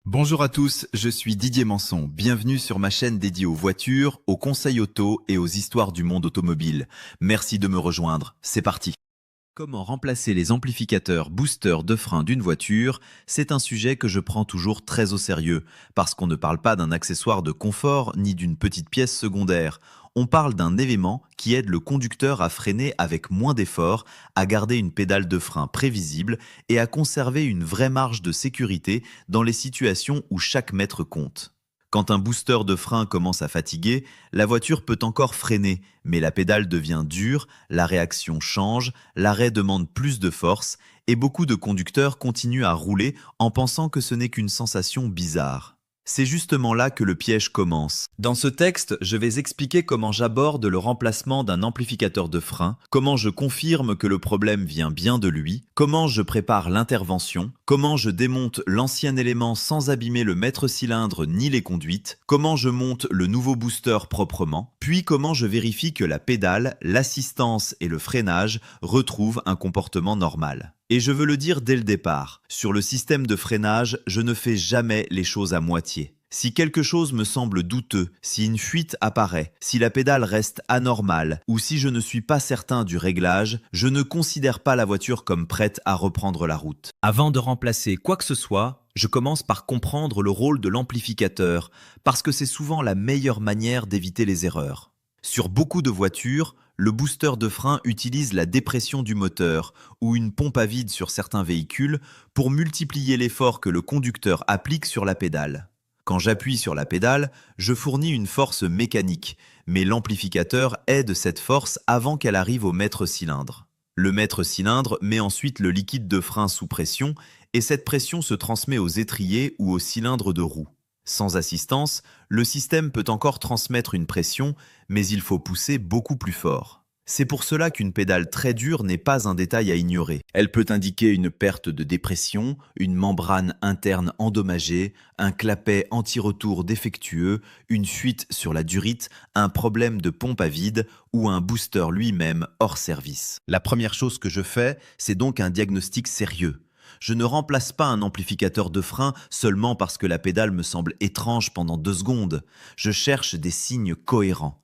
Bonjour à tous, je suis Didier Manson. Bienvenue sur ma chaîne dédiée aux voitures, aux conseils auto et aux histoires du monde automobile. Merci de me rejoindre, c'est parti. Comment remplacer les amplificateurs boosters de frein d'une voiture? C'est un sujet que je prends toujours très au sérieux, parce qu'on ne parle pas d'un accessoire de confort ni d'une petite pièce secondaire. On parle d'un élément qui aide le conducteur à freiner avec moins d'effort, à garder une pédale de frein prévisible et à conserver une vraie marge de sécurité dans les situations où chaque mètre compte. Quand un booster de frein commence à fatiguer, la voiture peut encore freiner, mais la pédale devient dure, la réaction change, l'arrêt demande plus de force, et beaucoup de conducteurs continuent à rouler en pensant que ce n'est qu'une sensation bizarre. C'est justement là que le piège commence. Dans ce texte, je vais expliquer comment j'aborde le remplacement d'un amplificateur de frein, comment je confirme que le problème vient bien de lui, comment je prépare l'intervention, comment je démonte l'ancien élément sans abîmer le maître-cylindre ni les conduites, comment je monte le nouveau booster proprement, puis comment je vérifie que la pédale, l'assistance et le freinage retrouvent un comportement normal. Et je veux le dire dès le départ, sur le système de freinage, je ne fais jamais les choses à moitié. Si quelque chose me semble douteux, si une fuite apparaît, si la pédale reste anormale ou si je ne suis pas certain du réglage, je ne considère pas la voiture comme prête à reprendre la route. Avant de remplacer quoi que ce soit, je commence par comprendre le rôle de l'amplificateur, parce que c'est souvent la meilleure manière d'éviter les erreurs. Sur beaucoup de voitures, le booster de frein utilise la dépression du moteur ou une pompe à vide sur certains véhicules pour multiplier l'effort que le conducteur applique sur la pédale. Quand j'appuie sur la pédale, je fournis une force mécanique, mais l'amplificateur aide cette force avant qu'elle arrive au maître-cylindre. Le maître-cylindre met ensuite le liquide de frein sous pression et cette pression se transmet aux étriers ou aux cylindres de roue. Sans assistance, le système peut encore transmettre une pression, mais il faut pousser beaucoup plus fort. C'est pour cela qu'une pédale très dure n'est pas un détail à ignorer. Elle peut indiquer une perte de dépression, une membrane interne endommagée, un clapet anti-retour défectueux, une fuite sur la durite, un problème de pompe à vide ou un booster lui-même hors service. La première chose que je fais, c'est donc un diagnostic sérieux. Je ne remplace pas un amplificateur de frein seulement parce que la pédale me semble étrange pendant 2 secondes. Je cherche des signes cohérents.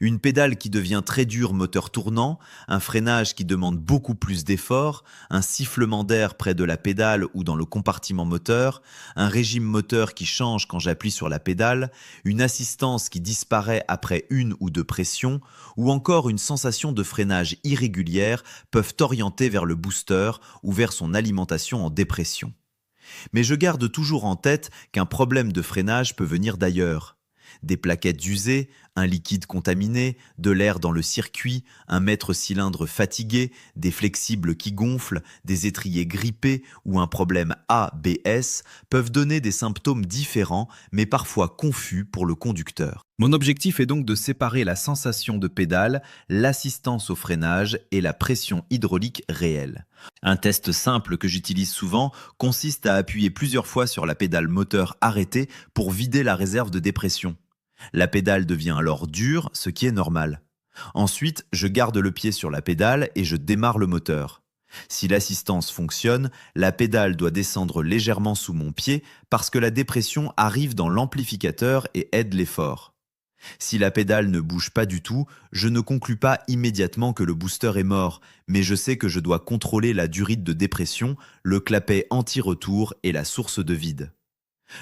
Une pédale qui devient très dure moteur tournant, un freinage qui demande beaucoup plus d'efforts, un sifflement d'air près de la pédale ou dans le compartiment moteur, un régime moteur qui change quand j'appuie sur la pédale, une assistance qui disparaît après 1 ou 2 pressions, ou encore une sensation de freinage irrégulière peuvent orienter vers le booster ou vers son alimentation en dépression. Mais je garde toujours en tête qu'un problème de freinage peut venir d'ailleurs. Des plaquettes usées, un liquide contaminé, de l'air dans le circuit, un maître-cylindre fatigué, des flexibles qui gonflent, des étriers grippés ou un problème ABS peuvent donner des symptômes différents mais parfois confus pour le conducteur. Mon objectif est donc de séparer la sensation de pédale, l'assistance au freinage et la pression hydraulique réelle. Un test simple que j'utilise souvent consiste à appuyer plusieurs fois sur la pédale moteur arrêtée pour vider la réserve de dépression. La pédale devient alors dure, ce qui est normal. Ensuite, je garde le pied sur la pédale et je démarre le moteur. Si l'assistance fonctionne, la pédale doit descendre légèrement sous mon pied parce que la dépression arrive dans l'amplificateur et aide l'effort. Si la pédale ne bouge pas du tout, je ne conclus pas immédiatement que le booster est mort, mais je sais que je dois contrôler la durite de dépression, le clapet anti-retour et la source de vide.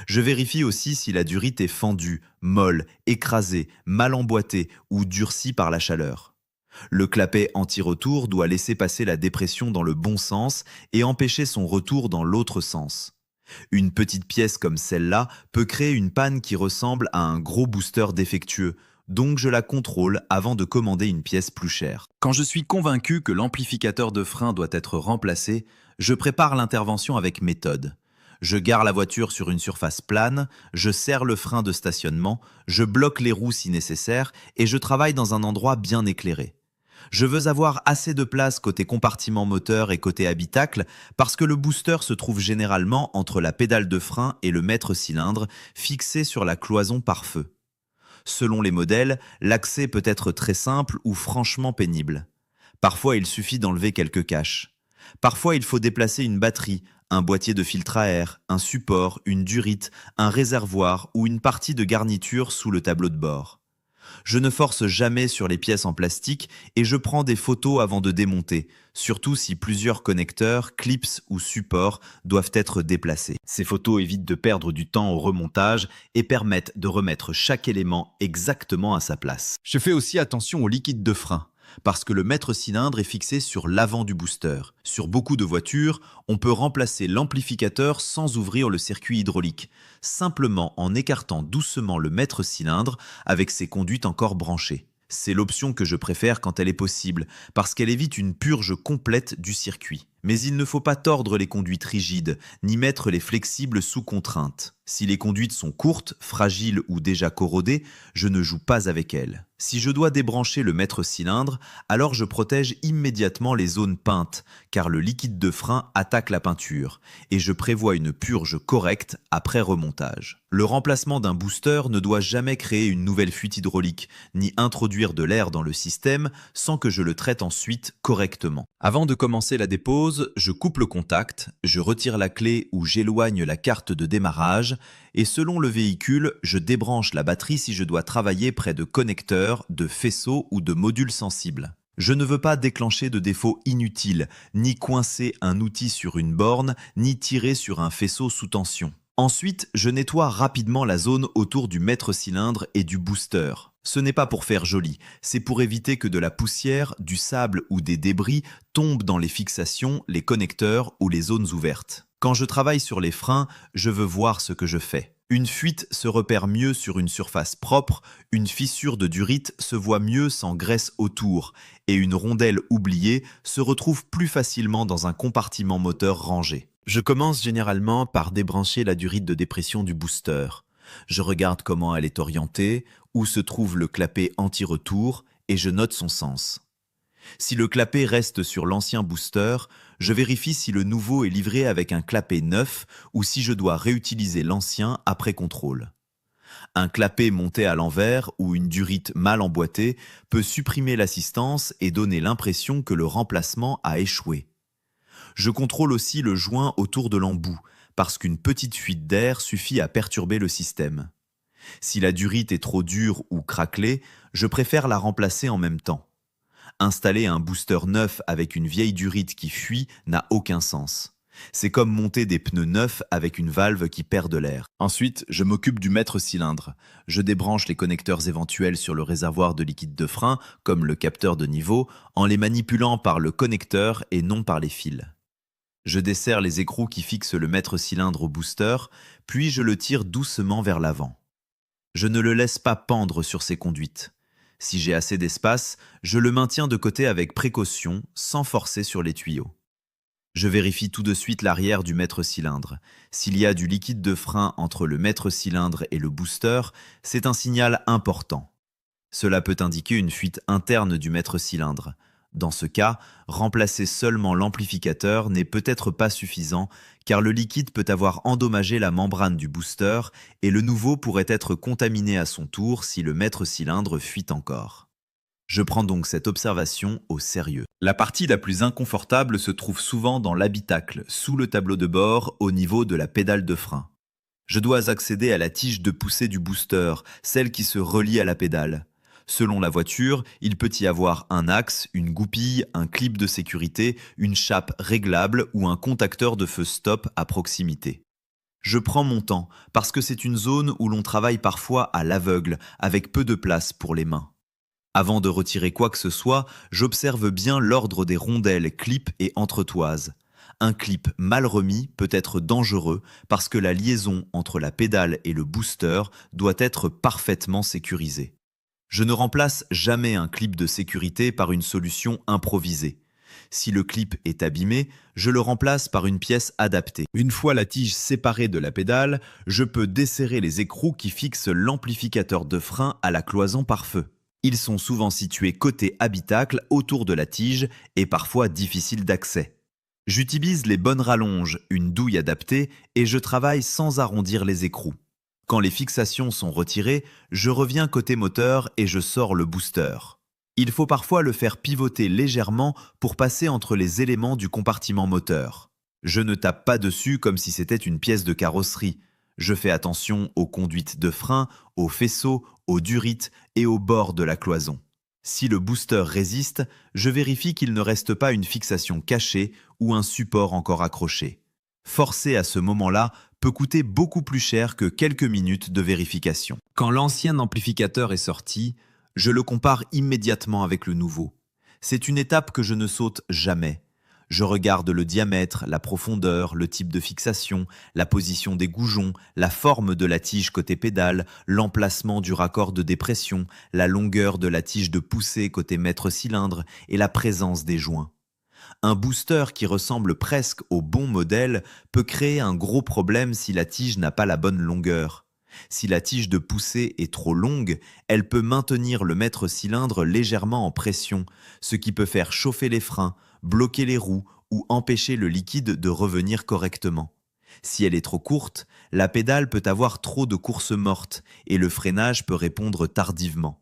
Je vérifie aussi si la durite est fendue, molle, écrasée, mal emboîtée ou durcie par la chaleur. Le clapet anti-retour doit laisser passer la dépression dans le bon sens et empêcher son retour dans l'autre sens. Une petite pièce comme celle-là peut créer une panne qui ressemble à un gros booster défectueux, donc je la contrôle avant de commander une pièce plus chère. Quand je suis convaincu que l'amplificateur de frein doit être remplacé, je prépare l'intervention avec méthode. Je gare la voiture sur une surface plane, je serre le frein de stationnement, je bloque les roues si nécessaire et je travaille dans un endroit bien éclairé. Je veux avoir assez de place côté compartiment moteur et côté habitacle parce que le booster se trouve généralement entre la pédale de frein et le maître-cylindre fixé sur la cloison pare-feu. Selon les modèles, l'accès peut être très simple ou franchement pénible. Parfois, il suffit d'enlever quelques caches. Parfois, il faut déplacer une batterie, un boîtier de filtre à air, un support, une durite, un réservoir ou une partie de garniture sous le tableau de bord. Je ne force jamais sur les pièces en plastique et je prends des photos avant de démonter, surtout si plusieurs connecteurs, clips ou supports doivent être déplacés. Ces photos évitent de perdre du temps au remontage et permettent de remettre chaque élément exactement à sa place. Je fais aussi attention au liquide de frein, parce que le maître-cylindre est fixé sur l'avant du booster. Sur beaucoup de voitures, on peut remplacer l'amplificateur sans ouvrir le circuit hydraulique, simplement en écartant doucement le maître-cylindre avec ses conduites encore branchées. C'est l'option que je préfère quand elle est possible, parce qu'elle évite une purge complète du circuit. Mais il ne faut pas tordre les conduites rigides, ni mettre les flexibles sous contrainte. Si les conduites sont courtes, fragiles ou déjà corrodées, je ne joue pas avec elles. Si je dois débrancher le maître-cylindre, alors je protège immédiatement les zones peintes, car le liquide de frein attaque la peinture, et je prévois une purge correcte après remontage. Le remplacement d'un booster ne doit jamais créer une nouvelle fuite hydraulique, ni introduire de l'air dans le système sans que je le traite ensuite correctement. Avant de commencer la dépose, je coupe le contact, je retire la clé ou j'éloigne la carte de démarrage, et selon le véhicule, je débranche la batterie si je dois travailler près de connecteurs, de faisceaux ou de modules sensibles. Je ne veux pas déclencher de défauts inutiles, ni coincer un outil sur une borne, ni tirer sur un faisceau sous tension. Ensuite, je nettoie rapidement la zone autour du maître-cylindre et du booster. Ce n'est pas pour faire joli, c'est pour éviter que de la poussière, du sable ou des débris tombent dans les fixations, les connecteurs ou les zones ouvertes. Quand je travaille sur les freins, je veux voir ce que je fais. Une fuite se repère mieux sur une surface propre, une fissure de durite se voit mieux sans graisse autour, et une rondelle oubliée se retrouve plus facilement dans un compartiment moteur rangé. Je commence généralement par débrancher la durite de dépression du booster. Je regarde comment elle est orientée, où se trouve le clapet anti-retour, et je note son sens. Si le clapet reste sur l'ancien booster, je vérifie si le nouveau est livré avec un clapet neuf ou si je dois réutiliser l'ancien après contrôle. Un clapet monté à l'envers ou une durite mal emboîtée peut supprimer l'assistance et donner l'impression que le remplacement a échoué. Je contrôle aussi le joint autour de l'embout, parce qu'une petite fuite d'air suffit à perturber le système. Si la durite est trop dure ou craquelée, je préfère la remplacer en même temps. Installer un booster neuf avec une vieille durite qui fuit n'a aucun sens. C'est comme monter des pneus neufs avec une valve qui perd de l'air. Ensuite, je m'occupe du maître-cylindre. Je débranche les connecteurs éventuels sur le réservoir de liquide de frein, comme le capteur de niveau, en les manipulant par le connecteur et non par les fils. Je desserre les écrous qui fixent le maître-cylindre au booster, puis je le tire doucement vers l'avant. Je ne le laisse pas pendre sur ses conduites. Si j'ai assez d'espace, je le maintiens de côté avec précaution, sans forcer sur les tuyaux. Je vérifie tout de suite l'arrière du maître-cylindre. S'il y a du liquide de frein entre le maître-cylindre et le booster, c'est un signal important. Cela peut indiquer une fuite interne du maître-cylindre. Dans ce cas, remplacer seulement l'amplificateur n'est peut-être pas suffisant, car le liquide peut avoir endommagé la membrane du booster et le nouveau pourrait être contaminé à son tour si le maître-cylindre fuit encore. Je prends donc cette observation au sérieux. La partie la plus inconfortable se trouve souvent dans l'habitacle, sous le tableau de bord, au niveau de la pédale de frein. Je dois accéder à la tige de poussée du booster, celle qui se relie à la pédale. Selon la voiture, il peut y avoir un axe, une goupille, un clip de sécurité, une chape réglable ou un contacteur de feu stop à proximité. Je prends mon temps parce que c'est une zone où l'on travaille parfois à l'aveugle, avec peu de place pour les mains. Avant de retirer quoi que ce soit, j'observe bien l'ordre des rondelles, clips et entretoises. Un clip mal remis peut être dangereux parce que la liaison entre la pédale et le booster doit être parfaitement sécurisée. Je ne remplace jamais un clip de sécurité par une solution improvisée. Si le clip est abîmé, je le remplace par une pièce adaptée. Une fois la tige séparée de la pédale, je peux desserrer les écrous qui fixent l'amplificateur de frein à la cloison par feu. Ils sont souvent situés côté habitacle autour de la tige et parfois difficiles d'accès. J'utilise les bonnes rallonges, une douille adaptée et je travaille sans arrondir les écrous. Quand les fixations sont retirées, je reviens côté moteur et je sors le booster. Il faut parfois le faire pivoter légèrement pour passer entre les éléments du compartiment moteur. Je ne tape pas dessus comme si c'était une pièce de carrosserie. Je fais attention aux conduites de frein, aux faisceaux, aux durites et aux bords de la cloison. Si le booster résiste, je vérifie qu'il ne reste pas une fixation cachée ou un support encore accroché. Forcer à ce moment-là peut coûter beaucoup plus cher que quelques minutes de vérification. Quand l'ancien amplificateur est sorti, je le compare immédiatement avec le nouveau. C'est une étape que je ne saute jamais. Je regarde le diamètre, la profondeur, le type de fixation, la position des goujons, la forme de la tige côté pédale, l'emplacement du raccord de dépression, la longueur de la tige de poussée côté maître cylindre et la présence des joints. Un booster qui ressemble presque au bon modèle peut créer un gros problème si la tige n'a pas la bonne longueur. Si la tige de poussée est trop longue, elle peut maintenir le maître cylindre légèrement en pression, ce qui peut faire chauffer les freins, bloquer les roues ou empêcher le liquide de revenir correctement. Si elle est trop courte, la pédale peut avoir trop de courses mortes et le freinage peut répondre tardivement.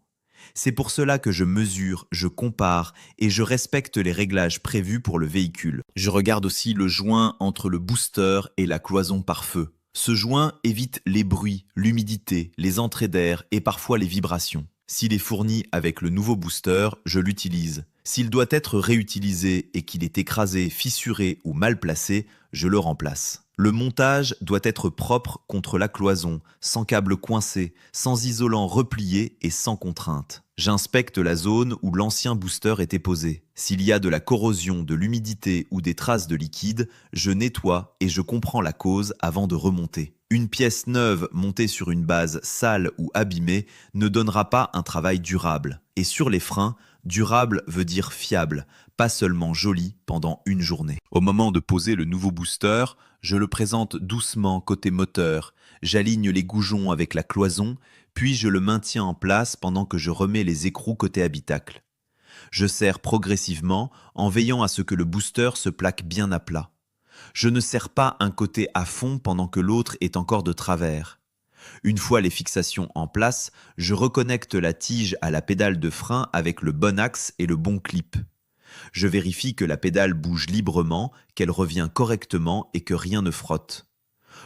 C'est pour cela que je mesure, je compare et je respecte les réglages prévus pour le véhicule. Je regarde aussi le joint entre le booster et la cloison pare-feu. Ce joint évite les bruits, l'humidité, les entrées d'air et parfois les vibrations. S'il est fourni avec le nouveau booster, je l'utilise. S'il doit être réutilisé et qu'il est écrasé, fissuré ou mal placé, je le remplace. Le montage doit être propre contre la cloison, sans câble coincé, sans isolant replié et sans contrainte. J'inspecte la zone où l'ancien booster était posé. S'il y a de la corrosion, de l'humidité ou des traces de liquide, je nettoie et je comprends la cause avant de remonter. Une pièce neuve montée sur une base sale ou abîmée ne donnera pas un travail durable. Et sur les freins, durable veut dire fiable, pas seulement joli pendant une journée. Au moment de poser le nouveau booster, je le présente doucement côté moteur, j'aligne les goujons avec la cloison, puis je le maintiens en place pendant que je remets les écrous côté habitacle. Je serre progressivement en veillant à ce que le booster se plaque bien à plat. Je ne serre pas un côté à fond pendant que l'autre est encore de travers. Une fois les fixations en place, je reconnecte la tige à la pédale de frein avec le bon axe et le bon clip. Je vérifie que la pédale bouge librement, qu'elle revient correctement et que rien ne frotte.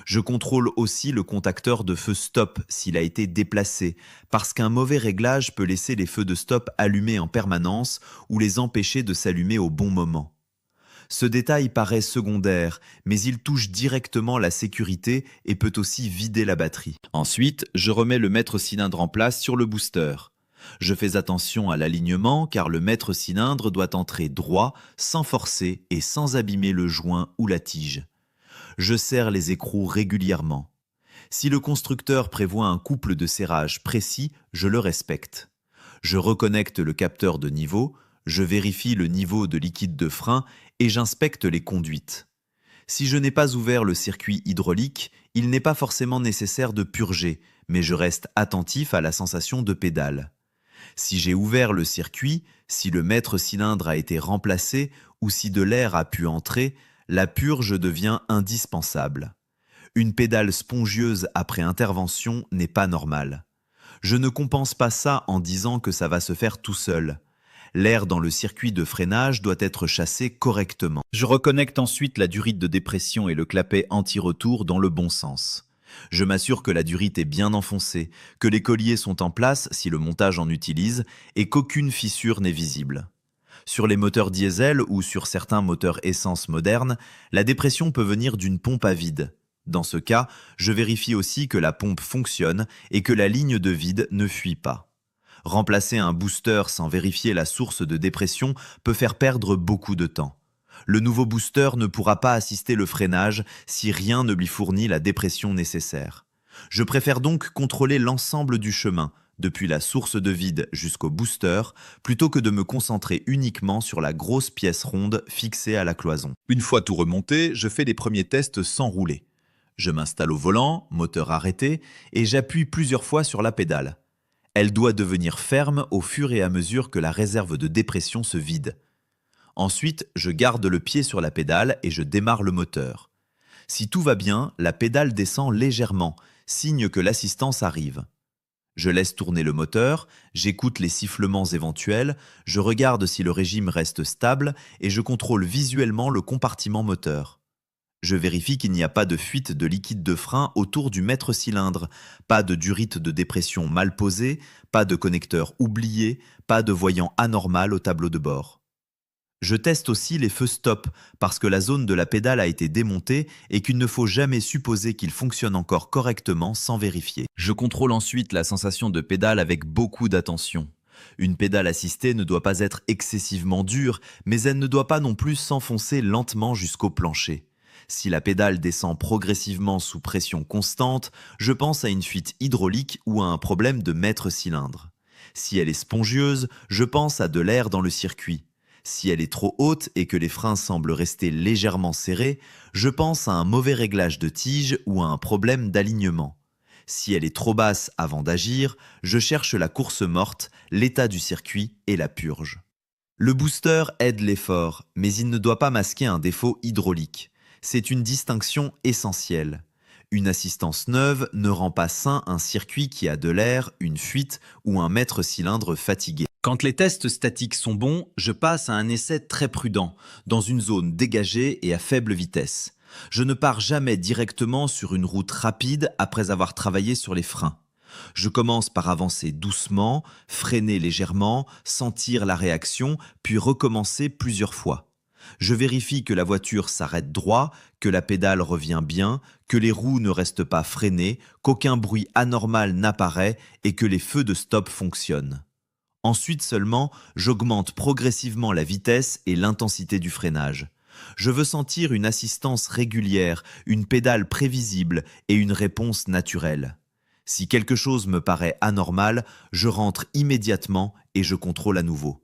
Je contrôle aussi le contacteur de feu stop s'il a été déplacé, parce qu'un mauvais réglage peut laisser les feux de stop allumés en permanence ou les empêcher de s'allumer au bon moment. Ce détail paraît secondaire, mais il touche directement la sécurité et peut aussi vider la batterie. Ensuite, je remets le maître cylindre en place sur le booster. Je fais attention à l'alignement car le maître cylindre doit entrer droit, sans forcer et sans abîmer le joint ou la tige. Je serre les écrous régulièrement. Si le constructeur prévoit un couple de serrage précis, je le respecte. Je reconnecte le capteur de niveau, je vérifie le niveau de liquide de frein et j'inspecte les conduites. Si je n'ai pas ouvert le circuit hydraulique, il n'est pas forcément nécessaire de purger, mais je reste attentif à la sensation de pédale. Si j'ai ouvert le circuit, si le maître cylindre a été remplacé ou si de l'air a pu entrer, la purge devient indispensable. Une pédale spongieuse après intervention n'est pas normale. Je ne compense pas ça en disant que ça va se faire tout seul. L'air dans le circuit de freinage doit être chassé correctement. Je reconnecte ensuite la durite de dépression et le clapet anti-retour dans le bon sens. Je m'assure que la durite est bien enfoncée, que les colliers sont en place si le montage en utilise et qu'aucune fissure n'est visible. Sur les moteurs diesel ou sur certains moteurs essence modernes, la dépression peut venir d'une pompe à vide. Dans ce cas, je vérifie aussi que la pompe fonctionne et que la ligne de vide ne fuit pas. Remplacer un booster sans vérifier la source de dépression peut faire perdre beaucoup de temps. Le nouveau booster ne pourra pas assister le freinage si rien ne lui fournit la dépression nécessaire. Je préfère donc contrôler l'ensemble du chemin, depuis la source de vide jusqu'au booster, plutôt que de me concentrer uniquement sur la grosse pièce ronde fixée à la cloison. Une fois tout remonté, je fais les premiers tests sans rouler. Je m'installe au volant, moteur arrêté, et j'appuie plusieurs fois sur la pédale. Elle doit devenir ferme au fur et à mesure que la réserve de dépression se vide. Ensuite, je garde le pied sur la pédale et je démarre le moteur. Si tout va bien, la pédale descend légèrement, signe que l'assistance arrive. Je laisse tourner le moteur, j'écoute les sifflements éventuels, je regarde si le régime reste stable et je contrôle visuellement le compartiment moteur. Je vérifie qu'il n'y a pas de fuite de liquide de frein autour du maître-cylindre, pas de durite de dépression mal posée, pas de connecteur oublié, pas de voyant anormal au tableau de bord. Je teste aussi les feux stop parce que la zone de la pédale a été démontée et qu'il ne faut jamais supposer qu'il fonctionne encore correctement sans vérifier. Je contrôle ensuite la sensation de pédale avec beaucoup d'attention. Une pédale assistée ne doit pas être excessivement dure, mais elle ne doit pas non plus s'enfoncer lentement jusqu'au plancher. Si la pédale descend progressivement sous pression constante, je pense à une fuite hydraulique ou à un problème de maître-cylindre. Si elle est spongieuse, je pense à de l'air dans le circuit. Si elle est trop haute et que les freins semblent rester légèrement serrés, je pense à un mauvais réglage de tige ou à un problème d'alignement. Si elle est trop basse avant d'agir, je cherche la course morte, l'état du circuit et la purge. Le booster aide l'effort, mais il ne doit pas masquer un défaut hydraulique. C'est une distinction essentielle. Une assistance neuve ne rend pas sain un circuit qui a de l'air, une fuite ou un maître-cylindre fatigué. Quand les tests statiques sont bons, je passe à un essai très prudent, dans une zone dégagée et à faible vitesse. Je ne pars jamais directement sur une route rapide après avoir travaillé sur les freins. Je commence par avancer doucement, freiner légèrement, sentir la réaction, puis recommencer plusieurs fois. Je vérifie que la voiture s'arrête droit, que la pédale revient bien, que les roues ne restent pas freinées, qu'aucun bruit anormal n'apparaît et que les feux de stop fonctionnent. Ensuite seulement, j'augmente progressivement la vitesse et l'intensité du freinage. Je veux sentir une assistance régulière, une pédale prévisible et une réponse naturelle. Si quelque chose me paraît anormal, je rentre immédiatement et je contrôle à nouveau.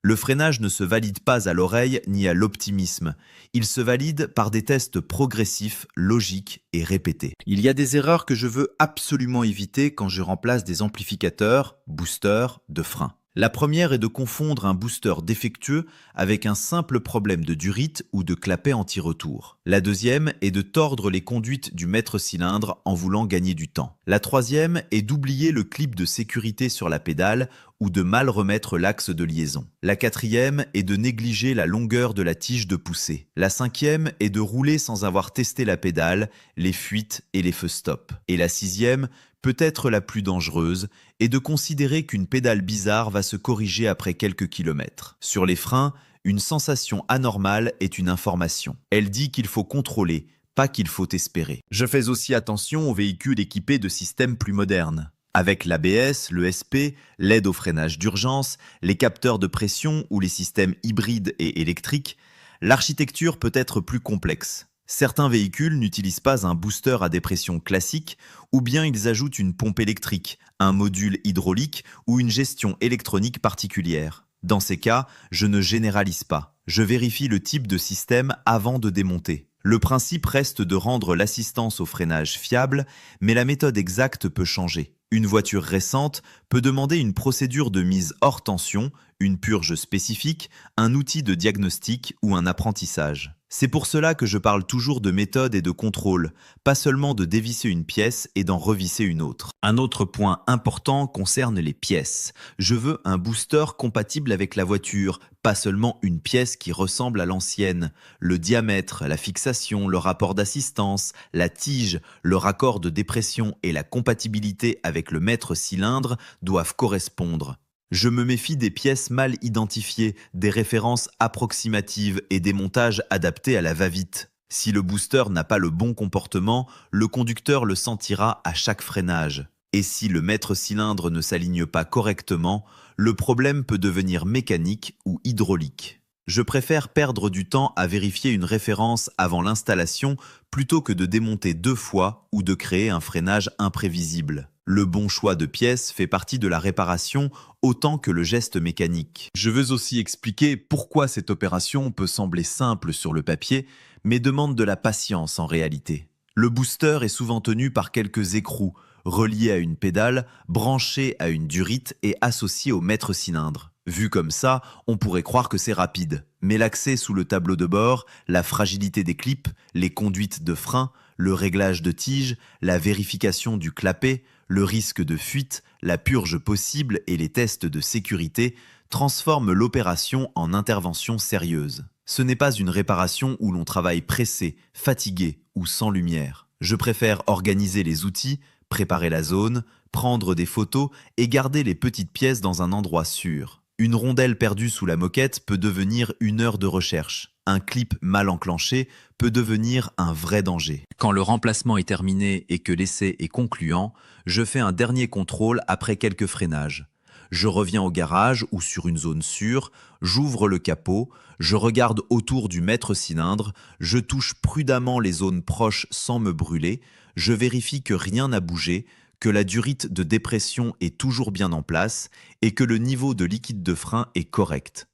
Le freinage ne se valide pas à l'oreille ni à l'optimisme. Il se valide par des tests progressifs, logiques et répétés. Il y a des erreurs que je veux absolument éviter quand je remplace des amplificateurs, boosters, de freins. La première est de confondre un booster défectueux avec un simple problème de durite ou de clapet anti-retour. La deuxième est de tordre les conduites du maître-cylindre en voulant gagner du temps. La troisième est d'oublier le clip de sécurité sur la pédale ou de mal remettre l'axe de liaison. La quatrième est de négliger la longueur de la tige de poussée. La cinquième est de rouler sans avoir testé la pédale, les fuites et les feux stop. Et la sixième, peut-être la plus dangereuse, est de considérer qu'une pédale bizarre va se corriger après quelques kilomètres. Sur les freins, une sensation anormale est une information. Elle dit qu'il faut contrôler, pas qu'il faut espérer. Je fais aussi attention aux véhicules équipés de systèmes plus modernes. Avec l'ABS, l'ESP, l'aide au freinage d'urgence, les capteurs de pression ou les systèmes hybrides et électriques, l'architecture peut être plus complexe. Certains véhicules n'utilisent pas un booster à dépression classique ou bien ils ajoutent une pompe électrique, un module hydraulique ou une gestion électronique particulière. Dans ces cas, je ne généralise pas. Je vérifie le type de système avant de démonter. Le principe reste de rendre l'assistance au freinage fiable, mais la méthode exacte peut changer. Une voiture récente peut demander une procédure de mise hors tension, une purge spécifique, un outil de diagnostic ou un apprentissage. C'est pour cela que je parle toujours de méthode et de contrôle, pas seulement de dévisser une pièce et d'en revisser une autre. Un autre point important concerne les pièces. Je veux un booster compatible avec la voiture, pas seulement une pièce qui ressemble à l'ancienne. Le diamètre, la fixation, le rapport d'assistance, la tige, le raccord de dépression et la compatibilité avec le maître-cylindre doivent correspondre. Je me méfie des pièces mal identifiées, des références approximatives et des montages adaptés à la va-vite. Si le booster n'a pas le bon comportement, le conducteur le sentira à chaque freinage. Et si le maître-cylindre ne s'aligne pas correctement, le problème peut devenir mécanique ou hydraulique. Je préfère perdre du temps à vérifier une référence avant l'installation plutôt que de démonter 2 fois ou de créer un freinage imprévisible. Le bon choix de pièces fait partie de la réparation autant que le geste mécanique. Je veux aussi expliquer pourquoi cette opération peut sembler simple sur le papier, mais demande de la patience en réalité. Le booster est souvent tenu par quelques écrous, reliés à une pédale, branchés à une durite et associés au maître-cylindre. Vu comme ça, on pourrait croire que c'est rapide. Mais l'accès sous le tableau de bord, la fragilité des clips, les conduites de frein, le réglage de tige, la vérification du clapet, le risque de fuite, la purge possible et les tests de sécurité transforment l'opération en intervention sérieuse. Ce n'est pas une réparation où l'on travaille pressé, fatigué ou sans lumière. Je préfère organiser les outils, préparer la zone, prendre des photos et garder les petites pièces dans un endroit sûr. Une rondelle perdue sous la moquette peut devenir une heure de recherche. Un clip mal enclenché peut devenir un vrai danger. Quand le remplacement est terminé et que l'essai est concluant, je fais un dernier contrôle après quelques freinages. Je reviens au garage ou sur une zone sûre, j'ouvre le capot, je regarde autour du maître-cylindre, je touche prudemment les zones proches sans me brûler, je vérifie que rien n'a bougé, que la durite de dépression est toujours bien en place et que le niveau de liquide de frein est correct.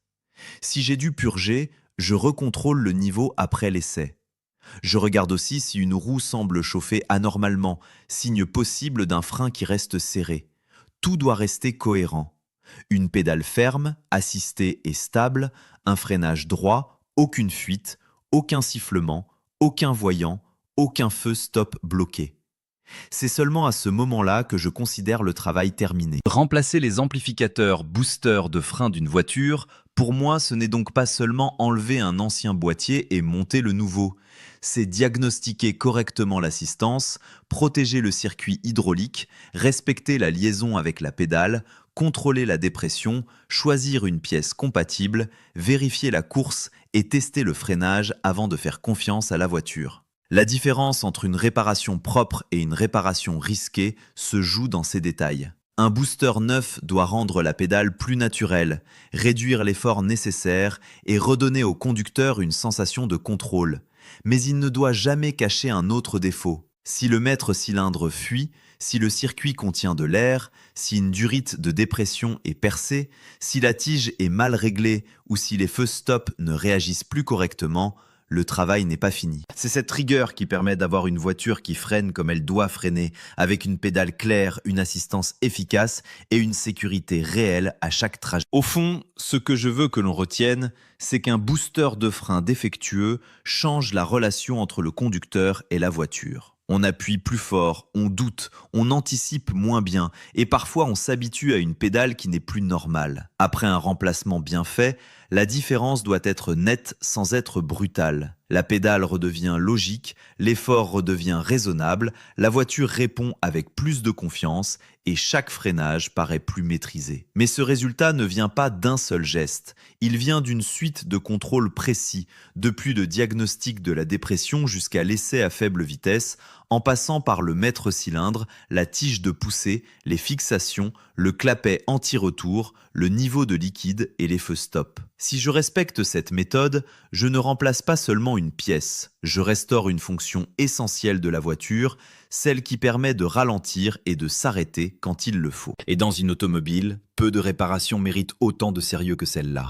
Si j'ai dû purger, je recontrôle le niveau après l'essai. Je regarde aussi si une roue semble chauffer anormalement, signe possible d'un frein qui reste serré. Tout doit rester cohérent. Une pédale ferme, assistée et stable, un freinage droit, aucune fuite, aucun sifflement, aucun voyant, aucun feu stop bloqué. C'est seulement à ce moment-là que je considère le travail terminé. Remplacer les amplificateurs boosters de frein d'une voiture, pour moi, ce n'est donc pas seulement enlever un ancien boîtier et monter le nouveau. C'est diagnostiquer correctement l'assistance, protéger le circuit hydraulique, respecter la liaison avec la pédale, contrôler la dépression, choisir une pièce compatible, vérifier la course et tester le freinage avant de faire confiance à la voiture. La différence entre une réparation propre et une réparation risquée se joue dans ces détails. Un booster neuf doit rendre la pédale plus naturelle, réduire l'effort nécessaire et redonner au conducteur une sensation de contrôle. Mais il ne doit jamais cacher un autre défaut. Si le maître-cylindre fuit, si le circuit contient de l'air, si une durite de dépression est percée, si la tige est mal réglée ou si les feux stop ne réagissent plus correctement, le travail n'est pas fini. C'est cette rigueur qui permet d'avoir une voiture qui freine comme elle doit freiner, avec une pédale claire, une assistance efficace et une sécurité réelle à chaque trajet. Au fond, ce que je veux que l'on retienne, c'est qu'un booster de frein défectueux change la relation entre le conducteur et la voiture. On appuie plus fort, on doute, on anticipe moins bien et parfois on s'habitue à une pédale qui n'est plus normale. Après un remplacement bien fait, la différence doit être nette sans être brutale. La pédale redevient logique, l'effort redevient raisonnable, la voiture répond avec plus de confiance et chaque freinage paraît plus maîtrisé. Mais ce résultat ne vient pas d'un seul geste, il vient d'une suite de contrôles précis, depuis le diagnostic de la dépression jusqu'à l'essai à faible vitesse, en passant par le maître-cylindre, la tige de poussée, les fixations, le clapet anti-retour, le niveau de liquide et les feux stop. Si je respecte cette méthode, je ne remplace pas seulement une pièce, je restaure une fonction essentielle de la voiture, celle qui permet de ralentir et de s'arrêter quand il le faut. Et dans une automobile, peu de réparations méritent autant de sérieux que celle-là.